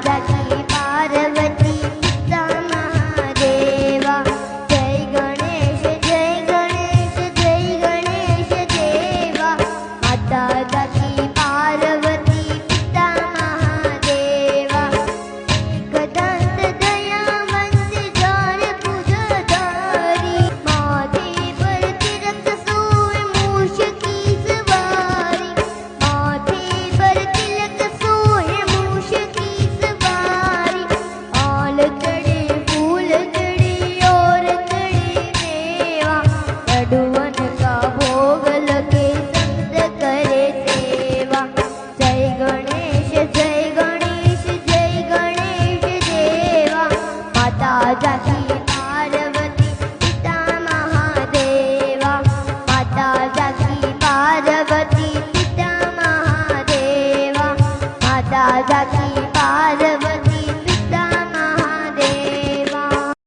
जाकी पार्वती पिता महादेवा। जय गणेश जय गणेश जय गणेश देवा। माता जाकी पार्वती पिता महादेवा। एकदंत दयावंत जान पूजधारी। माथे पर तिलक सोए मूष की सवारी। माथे पर तिलक सोए मूष की सवारी। आल चढ़े फूल चढ़े और चढ़े मेवा। लड्डुअन का भोग लगे संत करे सेवा। जय गणेश जय गणेश जय गणेश देवा। माता जाकी पार्वती पिता महादेवा। माता जाकी पार्वती पिता महादेवा। माता जाकी पार्वती